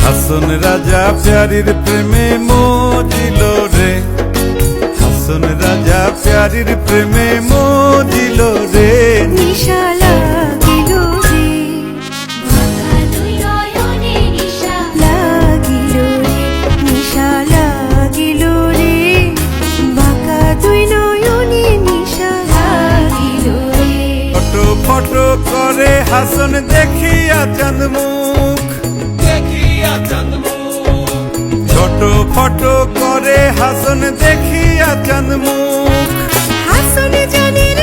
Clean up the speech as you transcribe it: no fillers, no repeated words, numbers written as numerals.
হাসন রাজা প্যারির প্রেমে মজিল রে, হাসন রাজা প্যারির প্রেমে মজিল রে। নিশা লাগিল রে, বাঁকা দুই নয়নে নিশা লাগিল রে, নিশা লাগিল রে, বাঁকা দুই নয়নে নিশা লাগিল রে। ফটো ফটো করে হাসন দেখিয়া চাঁদ মুখ, ছোট ফটো করে হাসন দেখিয়া চাঁদ মুখ। হাসন জানের